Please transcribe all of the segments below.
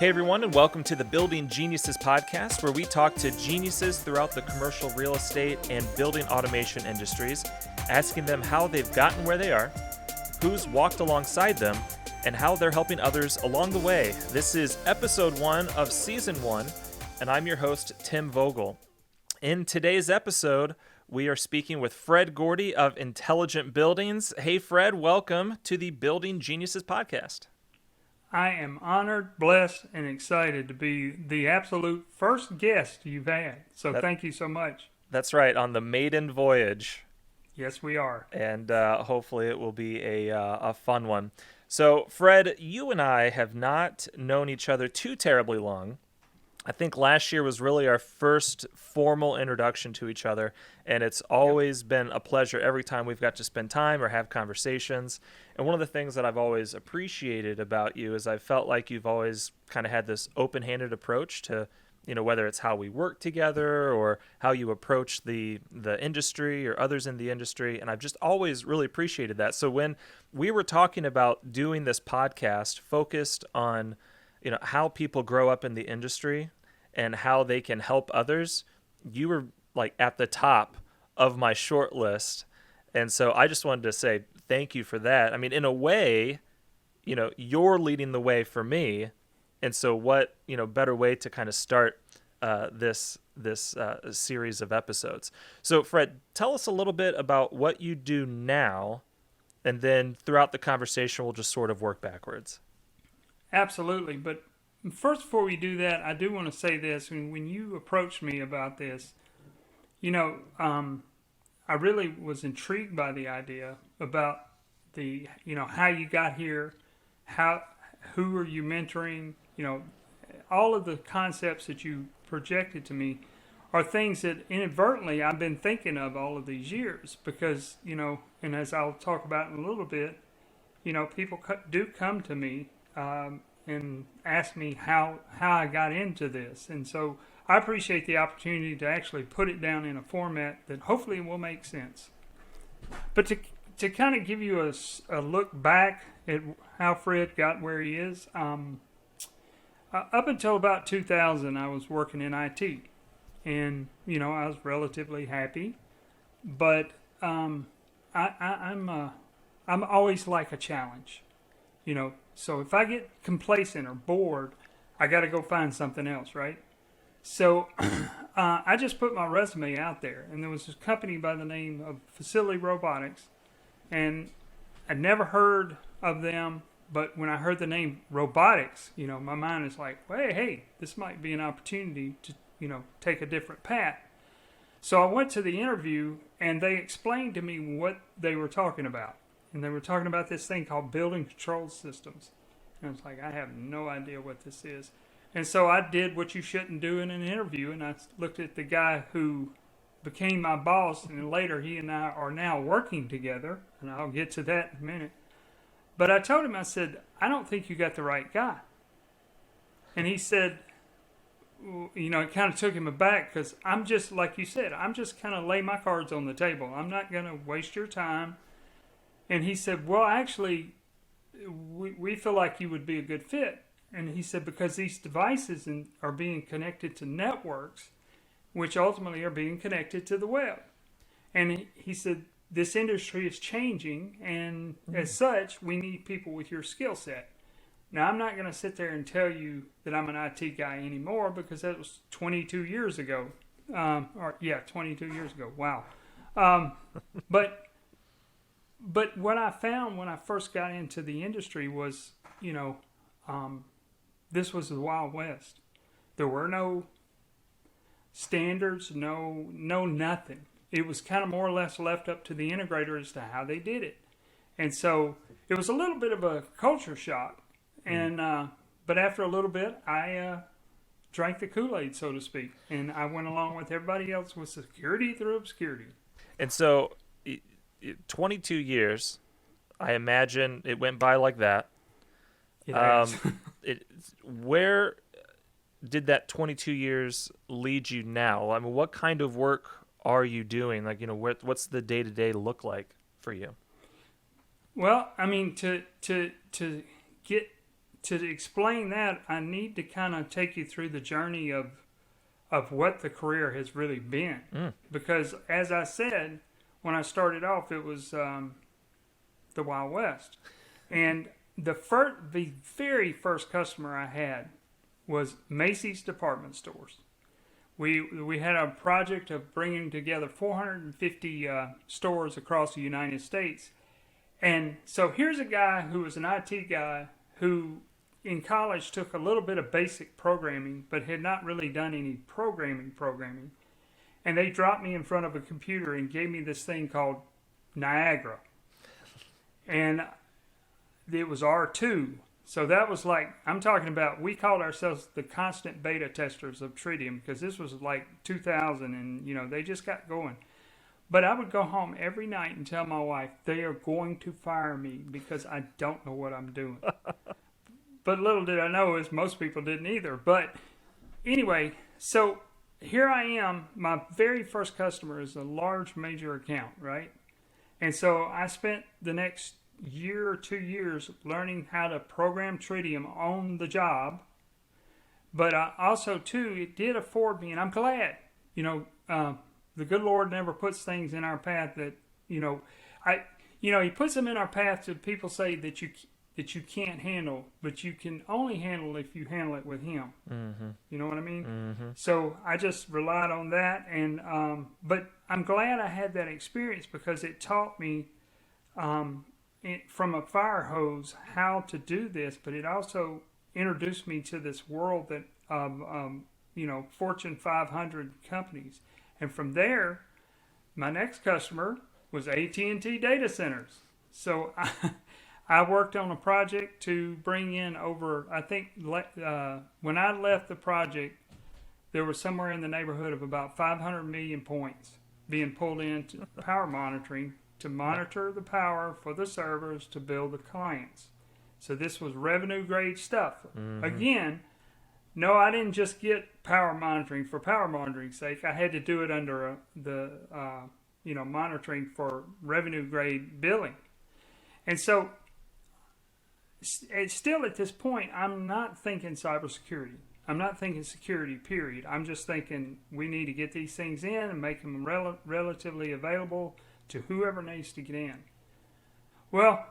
Hey everyone, and welcome to the Building Geniuses podcast, where we talk to geniuses throughout the commercial real estate and building automation industries, asking them how they've gotten where they are, who's walked alongside them, and how they're helping others along the way. This is episode 1 of season 1, and I'm your host, Tim Vogel. In today's episode, we are speaking with Fred Gordy of Intelligent Buildings. Hey Fred, welcome to the Building Geniuses podcast. I am honored, blessed, and excited to be the absolute first guest you've had. So thank you so much. That's right, on the maiden voyage. Yes, we are. And hopefully it will be a fun one. So, Fred, you and I have not known each other too terribly long. I think last year was really our first formal introduction to each other, and it's always been a pleasure every time we've got to spend time or have conversations. And one of the things that I've always appreciated about you is I've felt like you've always kind of had this open-handed approach to, you know, whether it's how we work together or how you approach the industry or others in the industry, and I've just always really appreciated that. So when we were talking about doing this podcast focused on, you know, how people grow up in the industry and how they can help others, you were like at the top of my short list. And so I just wanted to say thank you for that. I mean, in a way, you know, you're leading the way for me. And so what, you know, better way to kind of start this series of episodes. So Fred, tell us a little bit about what you do now, and then throughout the conversation, we'll just sort of work backwards. Absolutely. But first, before we do that, I do want to say this. When you approached me about this, you know, I really was intrigued by the idea about the, you know, how you got here, who are you mentoring, you know, all of the concepts that you projected to me are things that inadvertently I've been thinking of all of these years because, you know, and as I'll talk about in a little bit, you know, people do come to me and ask me how I got into this. And so I appreciate the opportunity to actually put it down in a format that hopefully will make sense. But to kind of give you a look back at how Fred got where he is, up until about 2000, I was working in IT. And, you know, I was relatively happy. But I'm always like a challenge, you know. So if I get complacent or bored, I got to go find something else, right? So I just put my resume out there, and there was this company by the name of Facility Robotics, and I'd never heard of them, but when I heard the name robotics, you know, my mind is like, hey, this might be an opportunity to, you know, take a different path. So I went to the interview, and they explained to me what they were talking about. And they were talking about this thing called building control systems. And I was like, I have no idea what this is. And so I did what you shouldn't do in an interview. And I looked at the guy who became my boss. And later he and I are now working together. And I'll get to that in a minute. But I told him, I said, I don't think you got the right guy. And he said, you know, it kind of took him aback because I'm just, like you said, I'm just kind of lay my cards on the table. I'm not going to waste your time. And he said, well, actually, we feel like you would be a good fit. And he said, because these devices are being connected to networks, which ultimately are being connected to the web. And he said, this industry is changing, and as such, we need people with your skill set. Now, I'm not going to sit there and tell you that I'm an IT guy anymore because that was 22 years ago. 22 years ago. Wow. But what I found when I first got into the industry was, you know, this was the Wild West. There were no standards, no nothing. It was kind of more or less left up to the integrator as to how they did it. And so it was a little bit of a culture shock. And but after a little bit, I drank the Kool-Aid, so to speak. And I went along with everybody else with security through obscurity. And so 22 years, I imagine it went by like that. Where did that 22 years lead you now? I mean, what kind of work are you doing? Like, you know, what's the day-to-day look like for you? Well, I mean, to get to explain that, I need to kind of take you through the journey of what the career has really been. Because as I said, when I started off, it was the Wild West. And the very first customer I had was Macy's department stores. We had a project of bringing together 450 stores across the United States. And so here's a guy who was an IT guy who in college took a little bit of basic programming, but had not really done any programming. And they dropped me in front of a computer and gave me this thing called Niagara. And it was R2. So that was like, I'm talking about, we called ourselves the constant beta testers of Tritium, because this was like 2000 and, they just got going. But I would go home every night and tell my wife, they are going to fire me because I don't know what I'm doing. But little did I know, as most people didn't either. But anyway, so here I am. My very first customer is a large major account, right? And so I spent the next year or 2 years learning how to program Tritium on the job. But also, too, it did afford me, and I'm glad, the good Lord never puts things in our path that, He puts them in our path to people say that you can't handle, but you can only handle if you handle it with Him. Mm-hmm. You know what I mean? Mm-hmm. So I just relied on that, and but I'm glad I had that experience because it taught me from a fire hose how to do this, but it also introduced me to this world that Fortune 500 companies. And from there, my next customer was AT&T data centers. So I worked on a project to bring in over, I think when I left the project, there was somewhere in the neighborhood of about 500 million points being pulled into power monitoring to monitor the power for the servers to build the clients. So this was revenue grade stuff. Mm-hmm. Again, no, I didn't just get power monitoring for power monitoring's sake. I had to do it under the monitoring for revenue grade billing. And so it's still at this point, I'm not thinking cybersecurity. I'm not thinking security, period. I'm just thinking we need to get these things in and make them relatively available to whoever needs to get in. Well,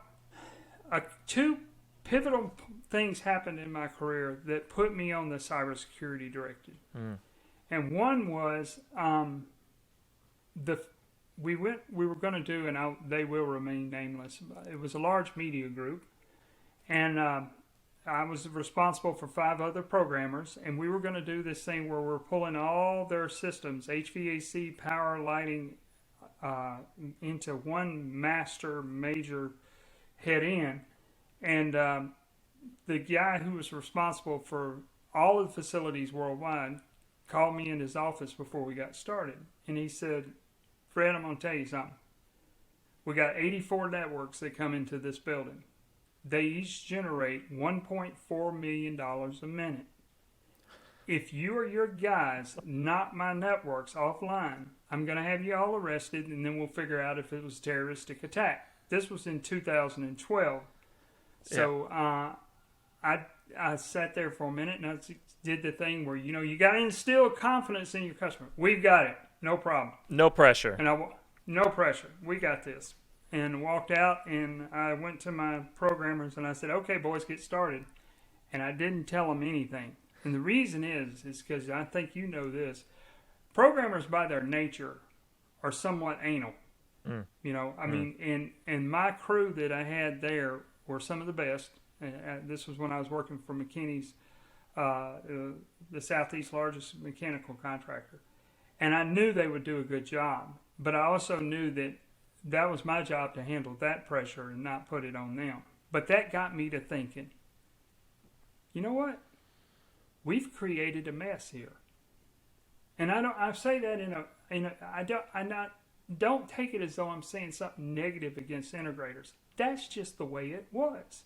two pivotal things happened in my career that put me on the cybersecurity directive. And one was we were going to do, and they will remain nameless. It was a large media group, and I was responsible for 5 other programmers, and we were going to do this thing where we're pulling all their systems, HVAC, power, lighting, into one master major head in. And the guy who was responsible for all of the facilities worldwide called me in his office before we got started. And he said, Fred, I'm going to tell you something. We got 84 networks that come into this building. They each generate $1.4 million a minute. If you or your guys knock my networks offline, I'm going to have you all arrested, and then we'll figure out if it was a terroristic attack. This was in 2012. So I sat there for a minute, and I did the thing where, you got to instill confidence in your customer. We've got it. No problem. No pressure. And no pressure. We got this. And walked out, and I went to my programmers, and I said, okay, boys, get started. And I didn't tell them anything. And the reason is because I think you know this. Programmers, by their nature, are somewhat anal. I mean, and my crew that I had there were some of the best. This was when I was working for McKinney's, the Southeast largest mechanical contractor. And I knew they would do a good job. But I also knew that was my job to handle that pressure and not put it on them. But that got me to thinking, you know what? We've created a mess here. And I say that don't take it as though I'm saying something negative against integrators. That's just the way it was.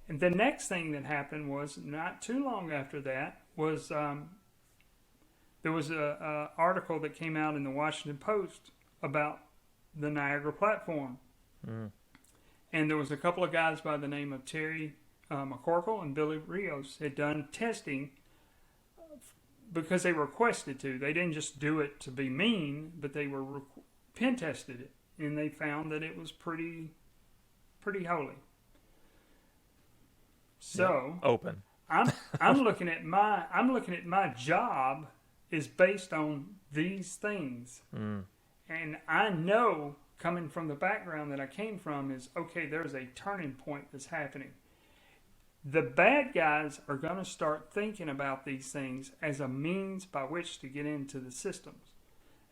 And the next thing that happened was, not too long after that, was there was a article that came out in the Washington Post about the Niagara platform. And there was a couple of guys by the name of Terry McCorkle and Billy Rios had done testing because they requested to. They didn't just do it to be mean, but they were pen tested it, and they found that it was pretty holy. So open. I'm looking at my job is based on these things, and I know coming from the background that I came from is okay. There's a turning point that's happening. The bad guys are going to start thinking about these things as a means by which to get into the systems.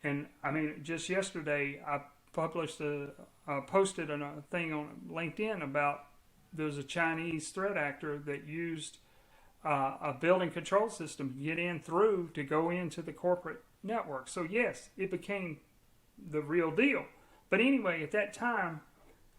And I mean, just yesterday I posted a thing on LinkedIn about there's a Chinese threat actor that used a building control system to get in through to go into the corporate network. So yes, it became the real deal. But anyway, at that time,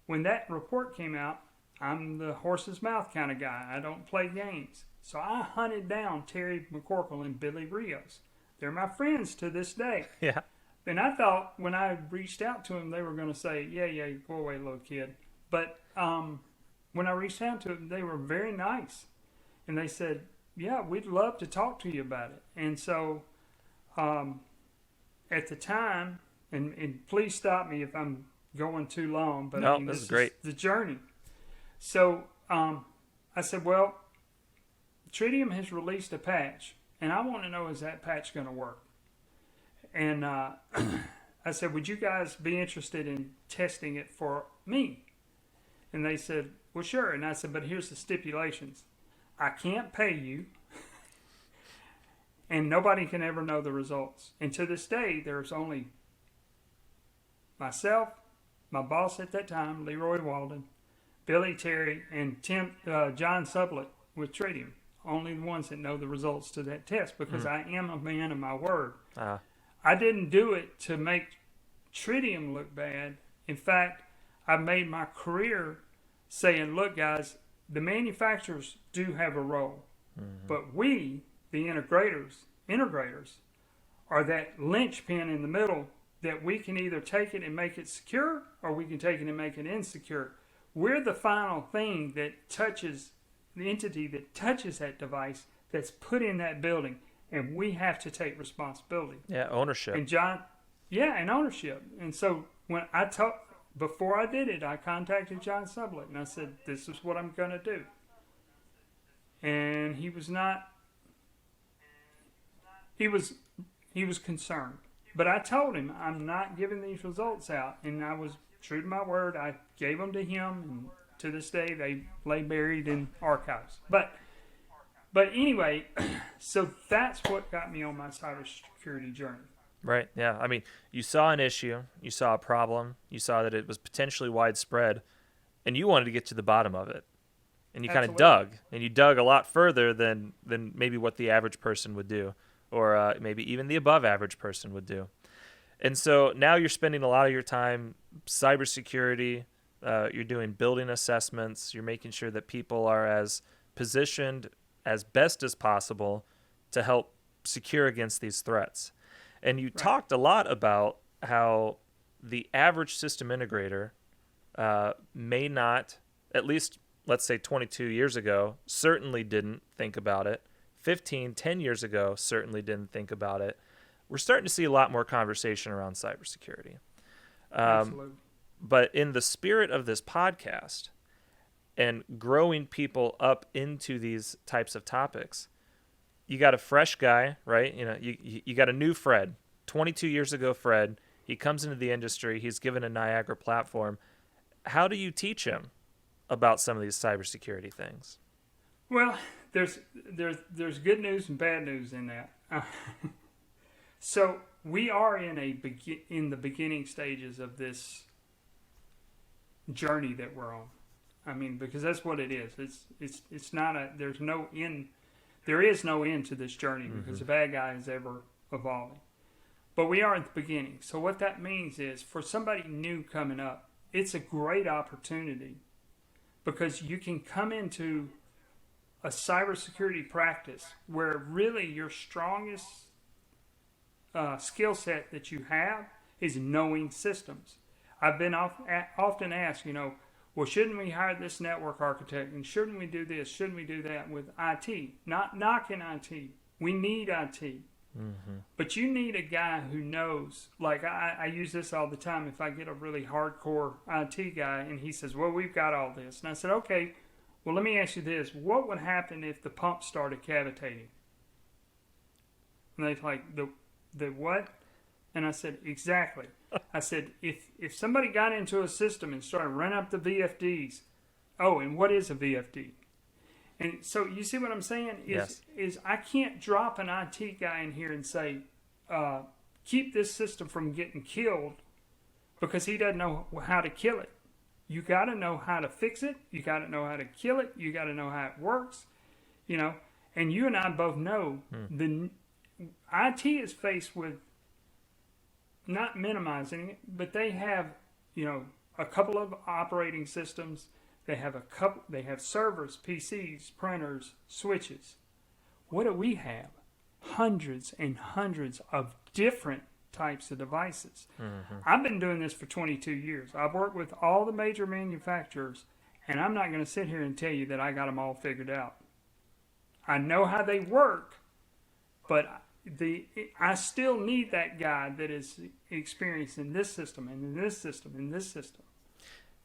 when that report came out, I'm the horse's mouth kind of guy. I don't play games. So I hunted down Terry McCorkle and Billy Rios. They're my friends to this day. Yeah. And I thought when I reached out to them, they were going to say, yeah, go away, little kid. But when I reached out to them, they were very nice. And they said, yeah, we'd love to talk to you about it. And so at the time, and please stop me if I'm going too long, but no, I mean, this is great. Is the journey. So I said, well, Tritium has released a patch, and I want to know, is that patch going to work? And I said, would you guys be interested in testing it for me? And they said, well, sure. And I said, but here's the stipulations. I can't pay you, and nobody can ever know the results. And to this day, there's only myself, my boss at that time, Leroy Walden, Billy Terry, and John Sublett with Tritium. Only the ones that know the results to that test, because I am a man of my word. I didn't do it to make Tritium look bad. In fact, I made my career saying, look, guys, the manufacturers do have a role, but we, the integrators, are that linchpin in the middle that we can either take it and make it secure, or we can take it and make it insecure. We're the final thing that touches the entity that touches that device that's put in that building, and we have to take responsibility. Yeah, ownership. And John, and ownership. And so when before I did it, I contacted John Sublett and I said, this is what I'm going to do. And he was concerned. But I told him, I'm not giving these results out. And I was true to my word. I gave them to him. And to this day, they lay buried in archives. But anyway, so that's what got me on my cybersecurity journey. Right, yeah. I mean, you saw an issue, you saw a problem, you saw that it was potentially widespread, and you wanted to get to the bottom of it. And you kind of dug, and you dug a lot further than maybe what the average person would do, or maybe even the above average person would do. And so now you're spending a lot of your time cybersecurity, you're doing building assessments, you're making sure that people are as positioned as best as possible to help secure against these threats. And you talked a lot about how the average system integrator may not, at least let's say 22 years ago, certainly didn't think about it. 10 years ago, certainly didn't think about it. We're starting to see a lot more conversation around cybersecurity. Absolutely. But in the spirit of this podcast and growing people up into these types of topics, you got a fresh guy, right? You got a new Fred, 22 years ago Fred. He comes into the industry. He's given a Niagara platform. How do you teach him about some of these cybersecurity things? Well, there's good news and bad news in that. So we are in the beginning stages of this journey that we're on. I mean, because that's what it is. It's not there's no end. There is no end to this journey because the bad guy is ever evolving. But we are at the beginning. So what that means is for somebody new coming up, it's a great opportunity because you can come into a cybersecurity practice where really your strongest skill set that you have is knowing systems. I've been often asked, well, shouldn't we hire this network architect? And shouldn't we do this? Shouldn't we do that with IT? Not knocking IT. We need IT. But you need a guy who knows. Like, I use this all the time. If I get a really hardcore IT guy and he says, well, we've got all this. And I said, okay, well, let me ask you this. What would happen if the pump started cavitating? And they're like, the what? And I said, exactly. I said, if somebody got into a system and started running up the VFDs, oh, and what is a VFD? And so you see what I'm saying? Is I can't drop an IT guy in here and say, keep this system from getting killed because he doesn't know how to kill it. You got to know how to fix it. You got to know how to kill it. You got to know how it works. You know, and you and I both know the IT is faced with, not minimizing it, but they have, you know, a couple of operating systems. They have servers, PCs, printers, switches. What do we have? Hundreds and hundreds of different types of devices. I've been doing this for 22 years. I've worked with all the major manufacturers, and I'm not going to sit here and tell you that I got them all figured out. I know how they work, but I still need that guy that is experienced in this system and in this system and this system.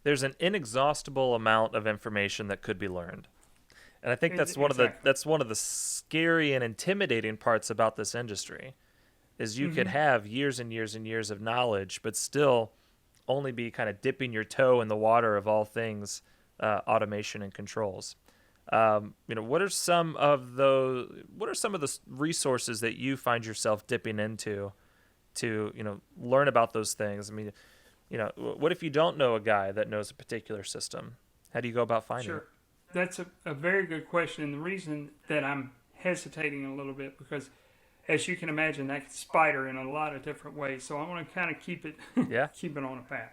There's an inexhaustible amount of information that could be learned, and I think that's one of the scary and intimidating parts about this industry, is you could have years and years and years of knowledge, but still only be kind of dipping your toe in the water of all things automation and controls. What are some of the resources that you find yourself dipping into to, learn about those things? I mean, what if you don't know a guy that knows a particular system? How do you go about finding it? That's a very good question. And the reason that I'm hesitating a little bit, because as you can imagine, that can spider in a lot of different ways. So I want to kind of keep it on a path.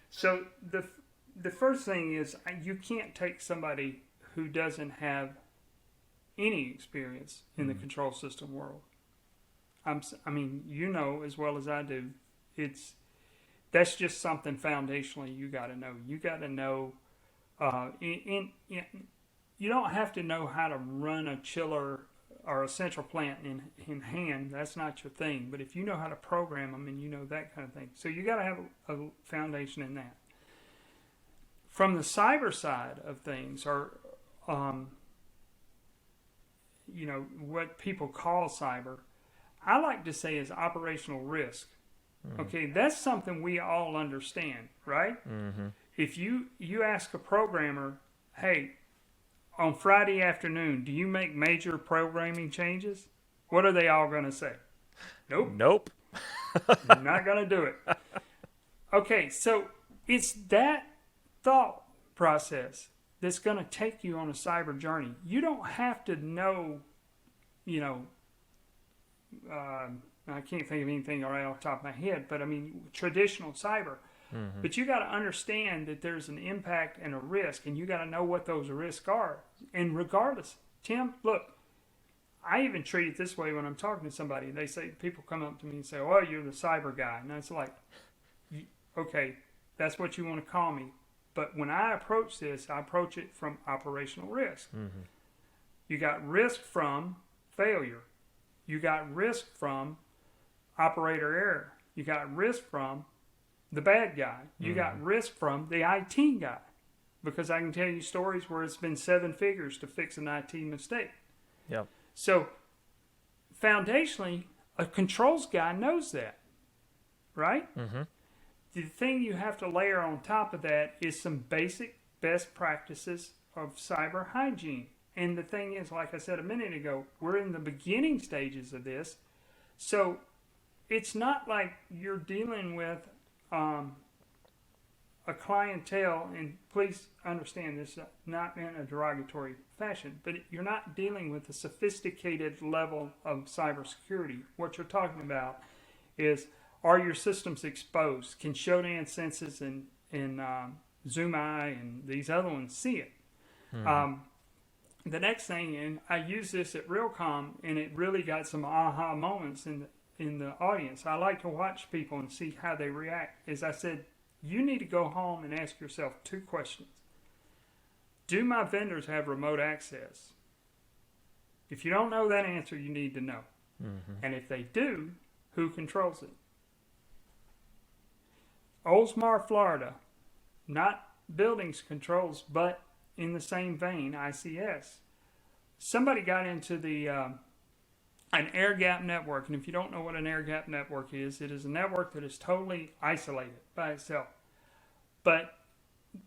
So the first thing is, you can't take somebody who doesn't have any experience in the control system world. I mean, as well as I do, that's just something foundationally you got to know. You got to know, you don't have to know how to run a chiller or a central plant in hand. That's not your thing. But if you know how to program them and you know that kind of thing, so you got to have a foundation in that. From the cyber side of things, or what people call cyber, I like to say is operational risk. Okay, that's something we all understand, right? If you ask a programmer, hey, on Friday afternoon, do you make major programming changes? What are they all going to say? Nope. I'm not going to do it. Okay, so it's that thought process that's going to take you on a cyber journey. You don't have to know, I can't think of anything right off the top of my head, but I mean, traditional cyber. But you got to understand that there's an impact and a risk, and you got to know what those risks are. And regardless, Tim, look, I even treat it this way when I'm talking to somebody. They say, people come up to me and say, "Oh, you're the cyber guy," and it's like, okay, that's what you want to call me. But when I approach this, I approach it from operational risk. You got risk from failure. You got risk from operator error. You got risk from the bad guy. You got risk from the IT guy. Because I can tell you stories where it's been 7 figures to fix an IT mistake. Yep. So, foundationally, a controls guy knows that. Right? The thing you have to layer on top of that is some basic best practices of cyber hygiene. And the thing is, like I said a minute ago, we're in the beginning stages of this. So it's not like you're dealing with a clientele, and please understand this, not in a derogatory fashion, but you're not dealing with a sophisticated level of cybersecurity. What you're talking about is, are your systems exposed? Can Shodan Senses and Zoom Eye and these other ones see it? The next thing, and I use this at Realcomm, and it really got some aha moments in the audience. I like to watch people and see how they react. As I said you need to go home and ask yourself two questions. Do my vendors have remote access? If you don't know that answer, you need to know. Mm-hmm. And if they do, who controls it? Oldsmar, Florida, not buildings controls, but in the same vein, ICS. Somebody got into the an air gap network, and if you don't know what an air gap network is, it is a network that is totally isolated by itself. But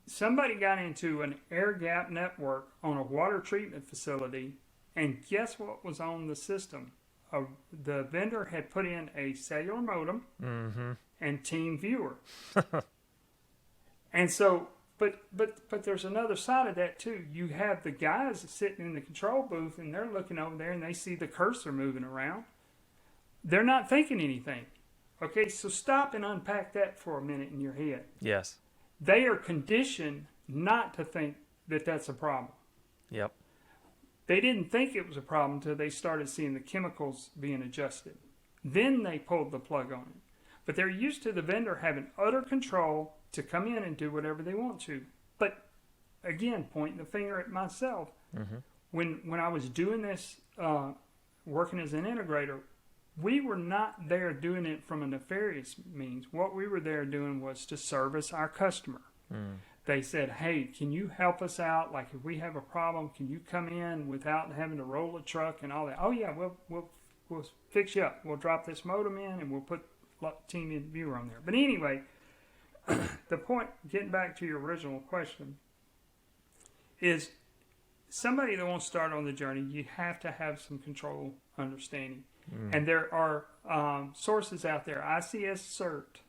somebody got into an air gap network on a water treatment facility, and guess what was on the system? The vendor had put in a cellular modem Mm-hmm. and team viewer. And so, but there's another side of that too. You have the guys sitting in the control booth, and they're looking over there, and they see the cursor moving around. They're not thinking anything. Okay, so stop and unpack that for a minute in your head. Yes. They are conditioned not to think that that's a problem. Yep. They didn't think it was a problem until they started seeing the chemicals being adjusted. Then they pulled the plug on it. But they're used to the vendor having utter control to come in and do whatever they want to. But again, pointing the finger at myself. Mm-hmm. When I was doing this, working as an integrator, we were not there doing it from a nefarious means. What we were there doing was to service our customer. Mm. They said, hey, can you help us out? Like, if we have a problem, can you come in without having to roll a truck and all that? Oh, yeah, we'll fix you up. We'll drop this modem in, and we'll put team in viewer on there. But anyway, the point, getting back to your original question, is somebody that wants to start on the journey, you have to have some control understanding. Mm. And there are sources out there. ICS Cert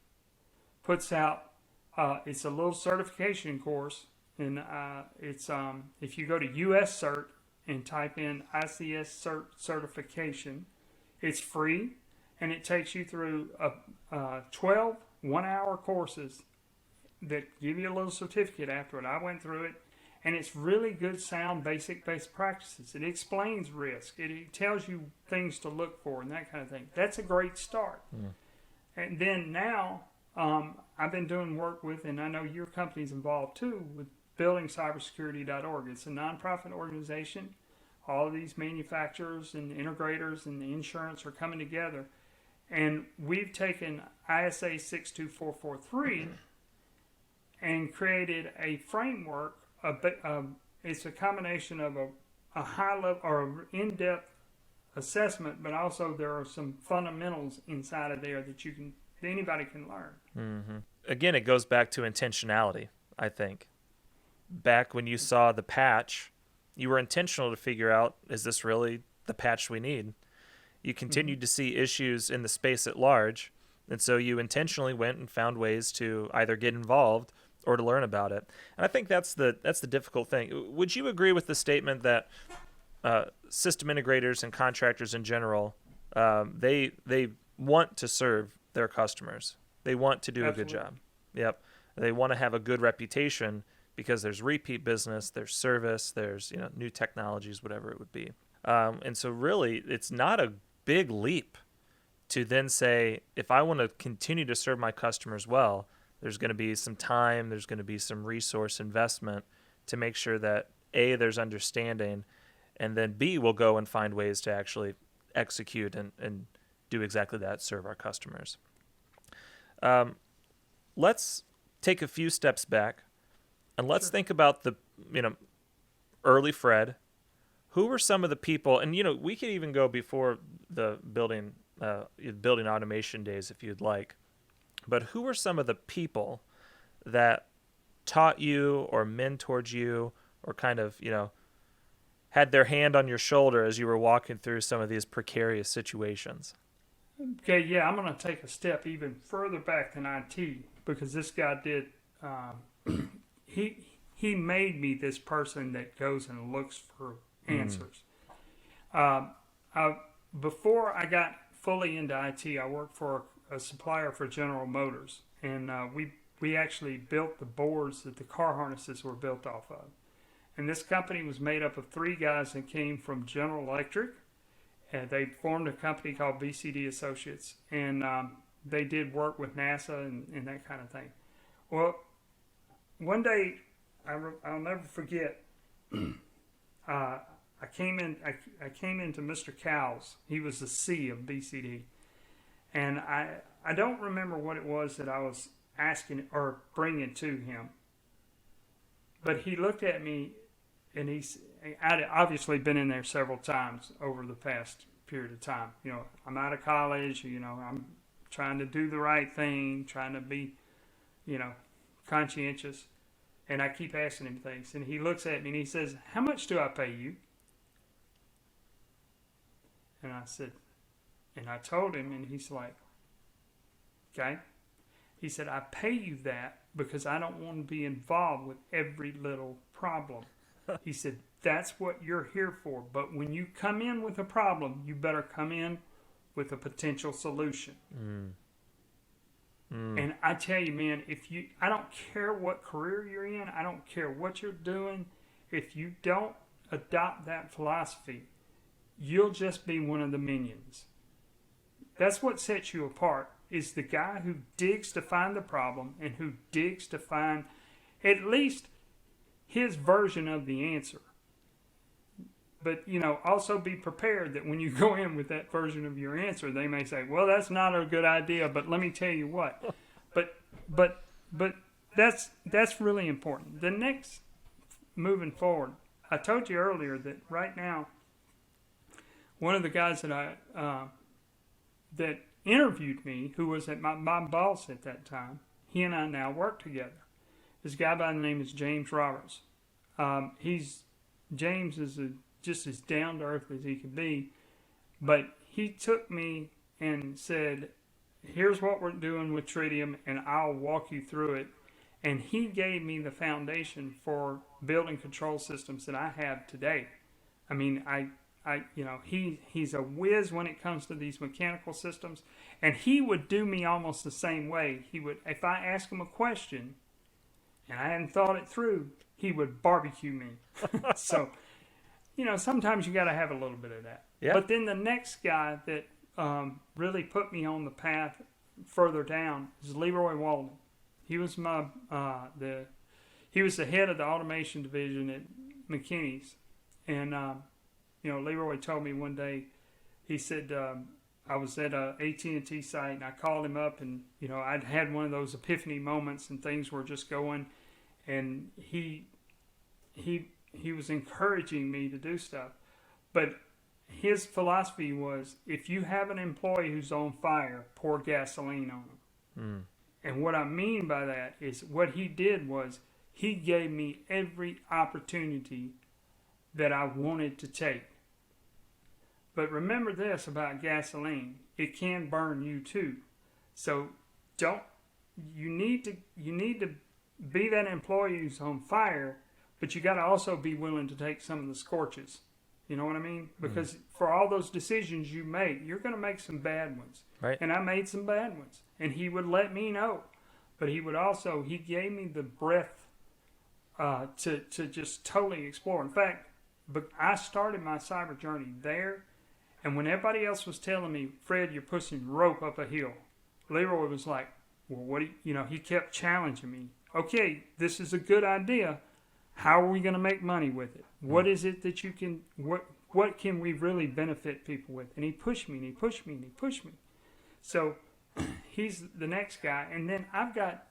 puts out, it's a little certification course, and it's if you go to US Cert and type in ICS Cert certification, it's free, and it takes you through 12 one-hour courses that give you a little certificate after it. I went through it, and it's really good, sound, basic-based practices. It explains risk. It tells you things to look for and that kind of thing. That's a great start. Mm. And then now, I've been doing work with, and I know your company's involved too, with buildingcybersecurity.org. It's a nonprofit organization. All of these manufacturers and integrators and the insurance are coming together. And we've taken ISA 62443 and created a framework. It's a combination of a high level or in-depth assessment, but also there are some fundamentals inside of there that anybody can learn. Mm-hmm. Again, it goes back to intentionality, I think. Back when you saw the patch, you were intentional to figure out, is this really the patch we need? You continued to see issues in the space at large, and so you intentionally went and found ways to either get involved or to learn about it. And I think that's the difficult thing. Would you agree with the statement that system integrators and contractors in general, they want to serve their customers? They want to do Absolutely. a good job. Yep. They want to have a good reputation because there's repeat business, there's service, there's new technologies, whatever it would be. And so really, it's not a big leap to then say, if I want to continue to serve my customers well, there's going to be some time, there's going to be some resource investment to make sure that A, there's understanding, and then B, we'll go and find ways to actually execute and do exactly that, serve our customers. Let's take a few steps back, and let's think about the early Fred. Who were some of the people, and we could even go before the building automation days if you'd like, but who were some of the people that taught you or mentored you or kind of had their hand on your shoulder as you were walking through some of these precarious situations? Okay, yeah, I'm going to take a step even further back than IT, because this guy did. He made me this person that goes and looks for answers. Before I got fully into IT, I worked for a supplier for General Motors, and we actually built the boards that the car harnesses were built off of. And this company was made up of 3 guys that came from General Electric, and they formed a company called BCD Associates, and they did work with NASA and that kind of thing. Well, one day, I'll never forget. I came in. I came into Mr. Cowles. He was the C of BCD, and I don't remember what it was that I was asking or bringing to him. But he looked at me, and I'd obviously been in there several times over the past period of time. You know, I'm out of college. You know, I'm trying to do the right thing, trying to be, you know, conscientious. And I keep asking him things. And he looks at me and he says, "How much do I pay you?" And I said, and I told him, and he's like, "Okay." He said, "I pay you that because I don't want to be involved with every little problem." He said, "That's what you're here for. But when you come in with a problem, you better come in with a potential solution." And I tell you, man, I don't care what career you're in, I don't care what you're doing, if you don't adopt that philosophy, you'll just be one of the minions. That's what sets you apart, is the guy who digs to find the problem and who digs to find at least his version of the answer. But, you know, also be prepared that when you go in with that version of your answer, they may say, "Well, that's not a good idea, but let me tell you what." But that's really important. The next, moving forward, I told you earlier that right now, one of the guys that interviewed me, who was my boss at that time, he and I now work together. This guy by the name is James Roberts. James is just as down to earth as he can be, but he took me and said, "Here's what we're doing with Tritium, and I'll walk you through it." And he gave me the foundation for building control systems that I have today. I mean, he's a whiz when it comes to these mechanical systems, and he would do me almost the same way. He would, if I ask him a question and I hadn't thought it through, he would barbecue me. So, you know, sometimes you got to have a little bit of that. Yeah. But then the next guy that really put me on the path further down is Leroy Walden. He was he was the head of the automation division at McKinney's, and you know, Leroy told me one day, he said, I was at a AT&T site, and I called him up, and you know, I'd had one of those epiphany moments, and things were just going, and he was encouraging me to do stuff, but his philosophy was, if you have an employee who's on fire, pour gasoline on them. And what I mean by that is, what he did was, he gave me every opportunity that I wanted to take. But remember this about gasoline, it can burn you too. So you need to be that employee who's on fire, but you got to also be willing to take some of the scorches. You know what I mean? Because for all those decisions you make, you're going to make some bad ones. Right. And I made some bad ones. And he would let me know. But he gave me the breadth to just totally explore. In fact, but I started my cyber journey there. And when everybody else was telling me, "Fred, you're pushing rope up a hill," Leroy was like, "Well, what do you know?" He kept challenging me. "Okay, this is a good idea. How are we going to make money with it? What is it that you can, what can we really benefit people with?" And he pushed me, and he pushed me, and he pushed me. So he's the next guy. And then I've got,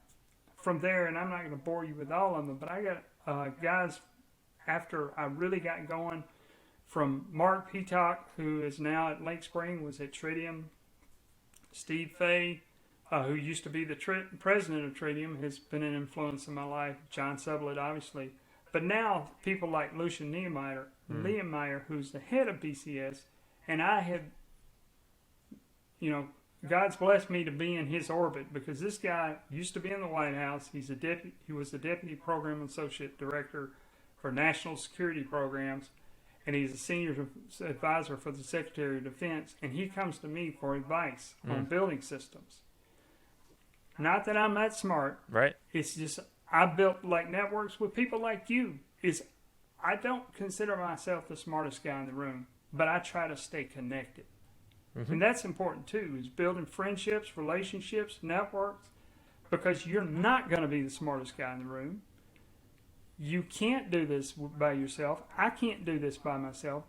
from there, and I'm not going to bore you with all of them, but I got guys after I really got going, from Mark Peacock, who is now at Lake Spring, was at Tritium. Steve Fay, who used to be the president of Tritium, has been an influence in my life. John Sublett, obviously. But now, people like Lucian Nehemiah, who's the head of BCS, and I have, you know, God's blessed me to be in his orbit, because this guy used to be in the White House. He was the deputy program associate director for national security programs, and he's a senior advisor for the Secretary of Defense, and he comes to me for advice on building systems. Not that I'm that smart. Right. It's just, I built like networks with people like you. I don't consider myself the smartest guy in the room, but I try to stay connected. And that's important too, is building friendships, relationships, networks, because you're not going to be the smartest guy in the room. You can't do this by yourself. I can't do this by myself.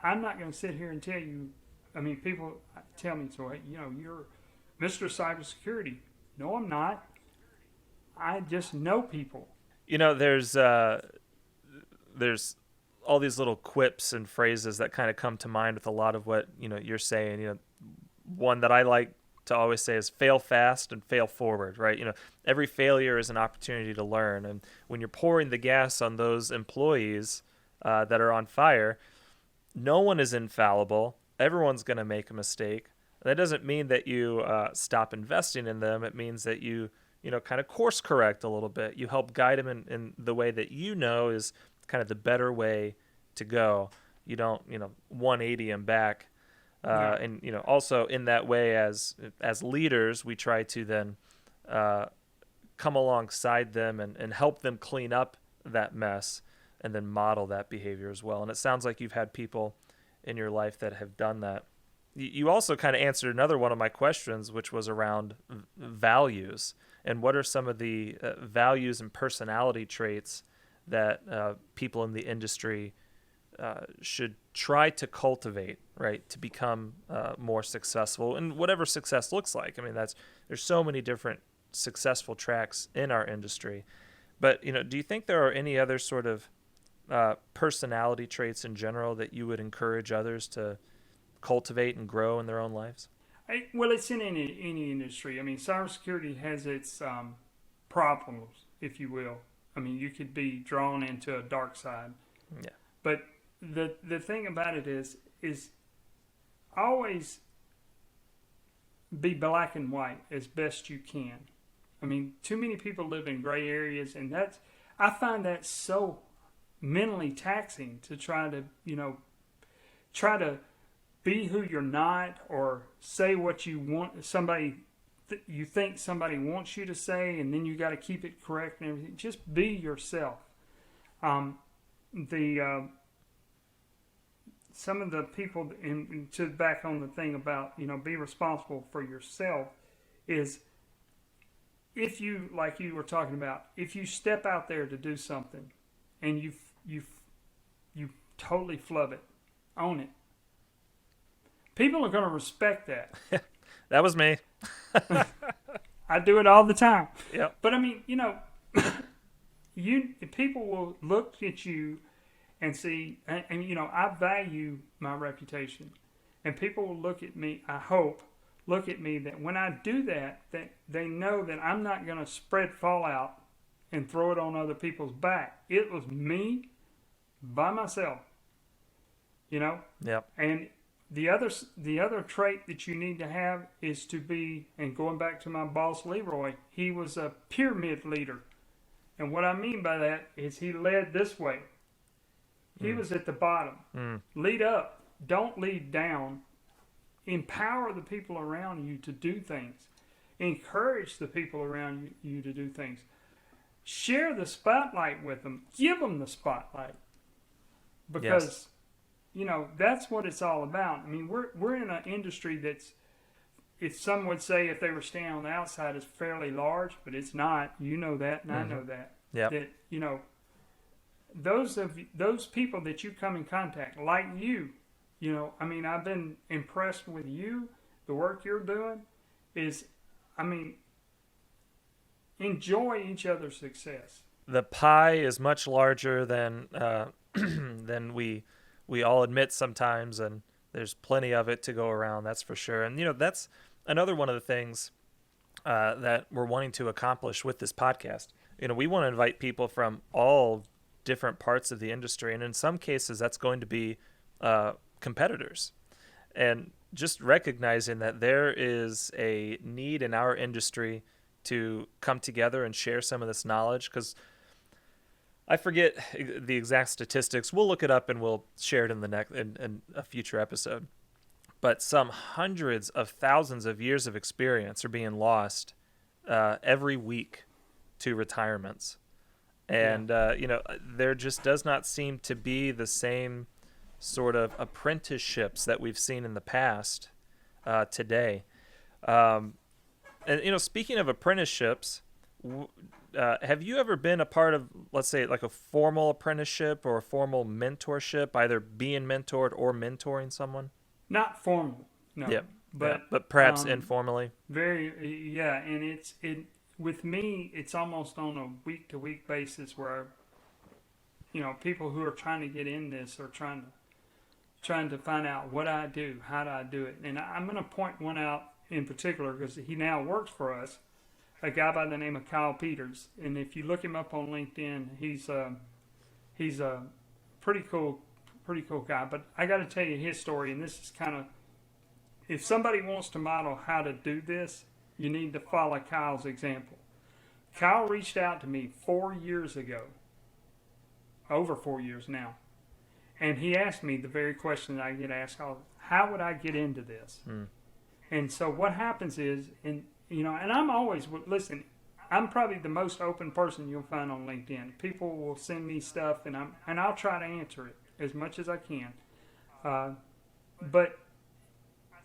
I'm not going to sit here and tell you. I mean, people tell me, so you're Mr. Cybersecurity. No, I'm not. I just know people. There's all these little quips and phrases that kind of come to mind with a lot of what you're saying. One that I like to always say is fail fast and fail forward, right? Every failure is an opportunity to learn, and when you're pouring the gas on those employees that are on fire, no one is infallible. Everyone's going to make a mistake. That doesn't mean that you stop investing in them. It means that you kind of course correct a little bit. You help guide them in the way that is kind of the better way to go. You don't 180 them back. And also in that way, as leaders, we try to then come alongside them and help them clean up that mess, and then model that behavior as well. And it sounds like you've had people in your life that have done that. You also kind of answered another one of my questions, which was around values, and what are some of the values and personality traits that people in the industry should try to cultivate, right, to become more successful, and whatever success looks like. I mean, there's so many different successful tracks in our industry, but do you think there are any other sort of personality traits in general that you would encourage others to cultivate and grow in their own lives? Well, it's in any industry. I mean, cybersecurity has its problems, if you will. I mean, you could be drawn into a dark side. Yeah. But the thing about it is always be black and white as best you can. I mean, too many people live in gray areas, and I find that so mentally taxing to try to be who you're not, or say what you want you think somebody wants you to say, and then you got to keep it correct and everything. Just be yourself. Some of the people, to back on the thing about be responsible for yourself, is if you, like you were talking about, if you step out there to do something and you totally flub it, own it. People are going to respect that. That was me. I do it all the time. Yeah. But I mean, people will look at you and see, and I value my reputation, and people will look at me. I hope look at me that when I do that they know that I'm not going to spread fallout and throw it on other people's back. It was me by myself. Yep. And the other trait that you need to have is to be, and going back to my boss Leroy, he was a pyramid leader. And what I mean by that is he led this way. He was at the bottom. Lead up. Don't lead down. Empower the people around you to do things. Encourage the people around you to do things. Share the spotlight with them. Give them the spotlight. Because, that's what it's all about. I mean, we're in an industry that's, if some would say if they were standing on the outside, is fairly large, but it's not. You know that, and I know that. Yeah. That, those people that you come in contact, like you, I mean, I've been impressed with you. The work you're doing is, I mean, enjoy each other's success. The pie is much larger than than we all admit sometimes, and there's plenty of it to go around. That's for sure. And that's another one of the things that we're wanting to accomplish with this podcast. We want to invite people from all different parts of the industry, and in some cases that's going to be competitors, and just recognizing that there is a need in our industry to come together and share some of this knowledge, because I forget the exact statistics. We'll look it up and we'll share it in a future episode, but some hundreds of thousands of years of experience are being lost every week to retirements. And, there just does not seem to be the same sort of apprenticeships that we've seen in the past today. And speaking of apprenticeships, have you ever been a part of, let's say, like a formal apprenticeship or a formal mentorship, either being mentored or mentoring someone? Not formal, no, Yeah, yeah, but but perhaps um, informally. very yeah. And it with me, it's almost on a week to week basis where people who are trying to get in this are trying to find out what I do, how do I do it, and I'm going to point one out in particular because he now works for us. A guy by the name of Kyle Peters, and if you look him up on LinkedIn, he's a pretty cool guy. But I got to tell you his story, and this is kind of, if somebody wants to model how to do this, you need to follow Kyle's example. Kyle reached out to me 4 years ago, over 4 years now, and he asked me the very question that I get asked all: how would I get into this? Mm. And so what happens is, and I'm always, listen, I'm probably the most open person you'll find on LinkedIn. People will send me stuff, and I'll try to answer it as much as I can. But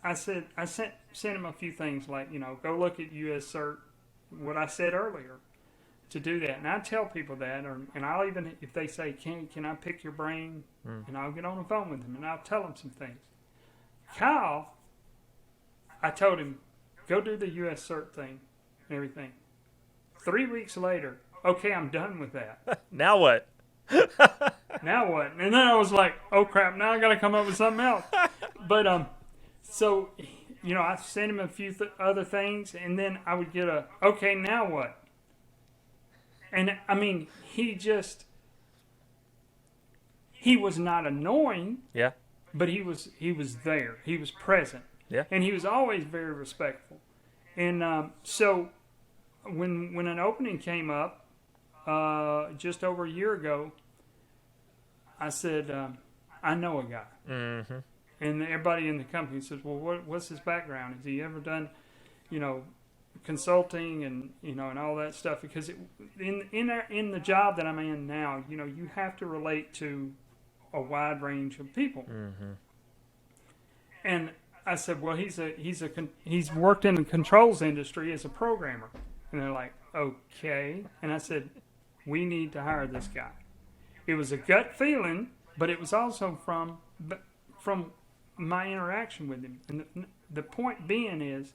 I sent him a few things like, go look at US Cert, what I said earlier, to do that. And I tell people that, and I'll even, if they say, can I pick your brain? And I'll get on the phone with them and I'll tell them some things. Kyle, I told him, go do the US Cert thing and everything. 3 weeks later, okay, I'm done with that. Now what? Now what? And then I was like, oh crap, now I got to come up with something else. But so I sent him a few other things, and then I would get okay, now what? And I mean, he was not annoying, Yeah, but he was there. He was present, yeah. and he was always very respectful. And so when an opening came up just over a year ago, I said, I know a guy. Mm-hmm. And everybody in the company says, well, what's his background? Has he ever done, consulting and, and all that stuff? Because in the job that I'm in now, you have to relate to a wide range of people. Mm-hmm. And I said, well, he's worked in the controls industry as a programmer. And they're like, okay. And I said, we need to hire this guy. It was a gut feeling, but it was also from my interaction with him. And the point being is,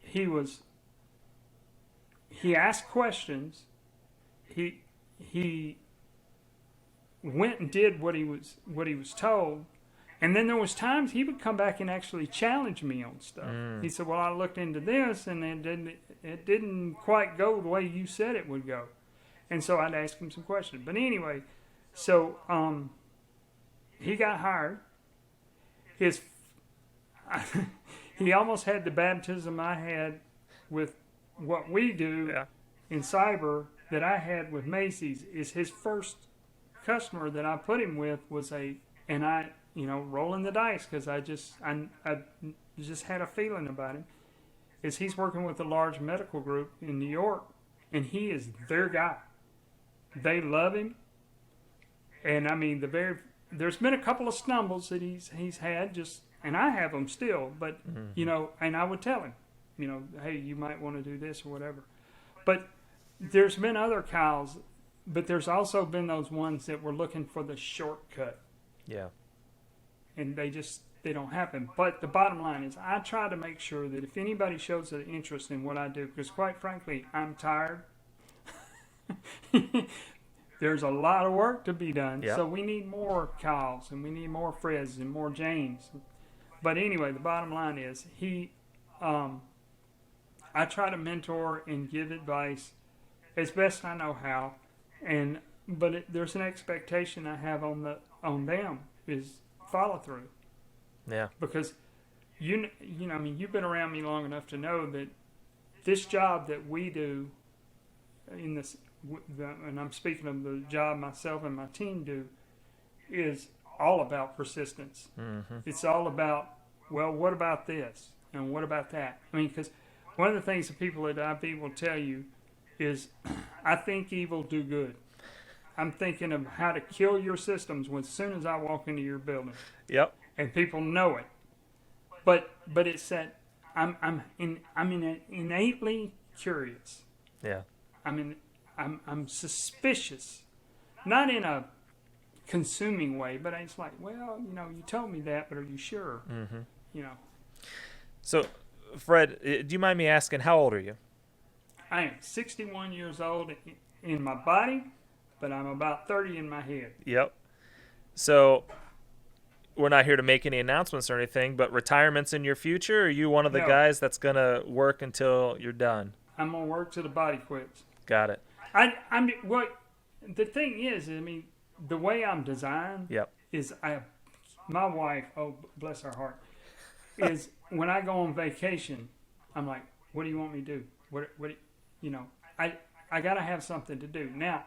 he asked questions. He went and did what he was told. And then there was times he would come back and actually challenge me on stuff. He said, well, I looked into this and it didn't quite go the way you said it would go. And so I'd ask him some questions. But anyway, so he got hired. He almost had the baptism I had with what we do in cyber that I had with Macy's. Is his first customer that I put him with was rolling the dice because I just had a feeling about him. Is he's working with a large medical group in New York, and he is their guy. They love him, and I mean there's been a couple of stumbles that he's had, and I have them still, but and I would tell him, hey, you might want to do this or whatever. But there's been other Kyles, but there's also been those ones that were looking for the shortcut. Yeah. And they don't happen. But the bottom line is, I try to make sure that if anybody shows an interest in what I do, because quite frankly, I'm tired. There's a lot of work to be done. Yep. So we need more Kyles and we need more Freds and more James. But anyway, the bottom line is I try to mentor and give advice as best I know how, but there's an expectation I have on them is follow through. Yeah. Because you've been around me long enough to know that this job that we do in this, and I'm speaking of the job myself and my team do, is all about persistence. Mm-hmm. It's all about, well, what about this and what about that? I mean, because one of the things that people at IB will tell you is, I think evil, do good. I'm thinking of how to kill your systems as soon as I walk into your building. Yep. And people know it. But it's that I'm innately curious. Yeah. I'm suspicious, not in a consuming way, but it's like, well, you told me that, but are you sure? Mm-hmm. You know, So, Fred, do you mind me asking, how old are you? I am 61 years old in my body, but I'm about 30 in my head. Yep. So, we're not here to make any announcements or anything, but retirement's in your future? Or are you one of the No, guys that's going to work until you're done? I'm gonna work till the body quits. Got it. I'm what the thing is. I mean, the way I'm designed Yep. is my wife. Oh, bless her heart. Is when I go on vacation, I'm like, what do you want me to do? What I gotta have something to do. Now,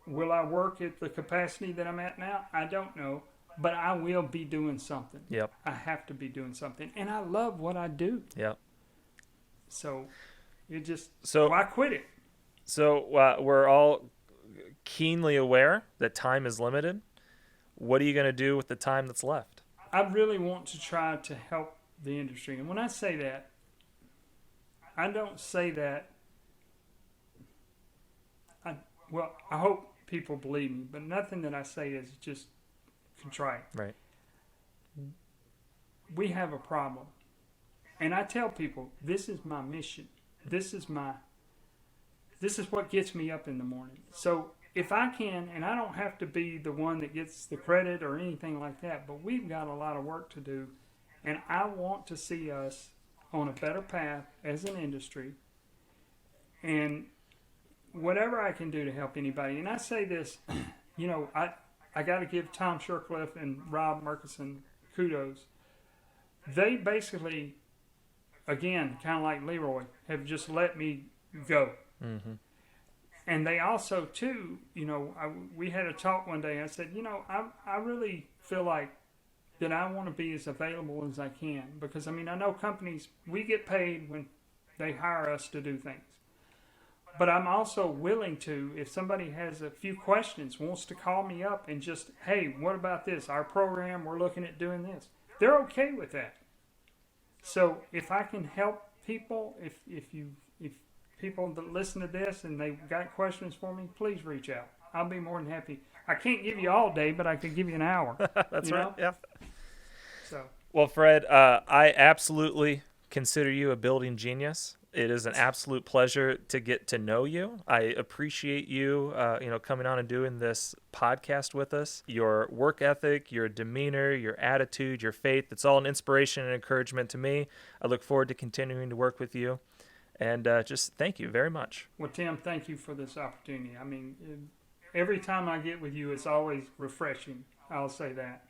will I work at the capacity that I'm at now? I don't know, but I will be doing something. Yep. I have to be doing something, and I love what I do. Yep. So, So why quit it? So we're all keenly aware that time is limited. What are you going to do with the time that's left? I really want to try to help the industry. And when I say that, I don't say that. I hope people believe me, but nothing that I say is just contrite. Right. We have a problem. And I tell people, this is my mission. This is what gets me up in the morning. So if I can, and I don't have to be the one that gets the credit or anything like that, but we've got a lot of work to do. And I want to see us on a better path as an industry. And whatever I can do to help anybody. And I say this, I got to give Tom Shercliffe and Rob Murkison kudos. They basically, again, kind of like Leroy, have just let me go. Mm-hmm. And they also, too, we had a talk one day. I said, I really feel like that I want to be as available as I can. Because, I know companies, we get paid when they hire us to do things. But I'm also willing to, if somebody has a few questions, wants to call me up and just, hey, what about this? Our program, we're looking at doing this. They're okay with that. So if I can help people, if people that listen to this and they've got questions for me, please reach out. I'll be more than happy. I can't give you all day, but I can give you an hour. That's right. Yeah. So. Well, Fred, I absolutely consider you a building genius. It is an absolute pleasure to get to know you. I appreciate you, coming on and doing this podcast with us. Your work ethic, your demeanor, your attitude, your faith, it's all an inspiration and encouragement to me. I look forward to continuing to work with you. And just thank you very much. Well, Tim, thank you for this opportunity. Every time I get with you, it's always refreshing. I'll say that.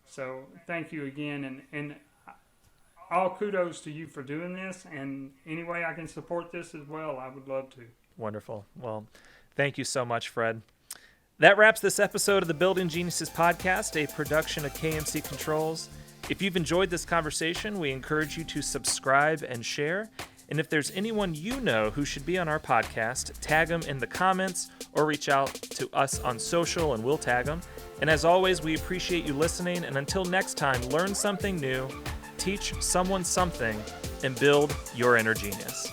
So thank you again. And all kudos to you for doing this, and any way I can support this as well, I would love to. Wonderful. Well, thank you so much, Fred. That wraps this episode of the Building Geniuses podcast, a production of KMC Controls. If you've enjoyed this conversation, we encourage you to subscribe and share. And if there's anyone you know who should be on our podcast, tag them in the comments or reach out to us on social and we'll tag them. And as always, we appreciate you listening. And until next time, learn something new, teach someone something, and build your inner genius.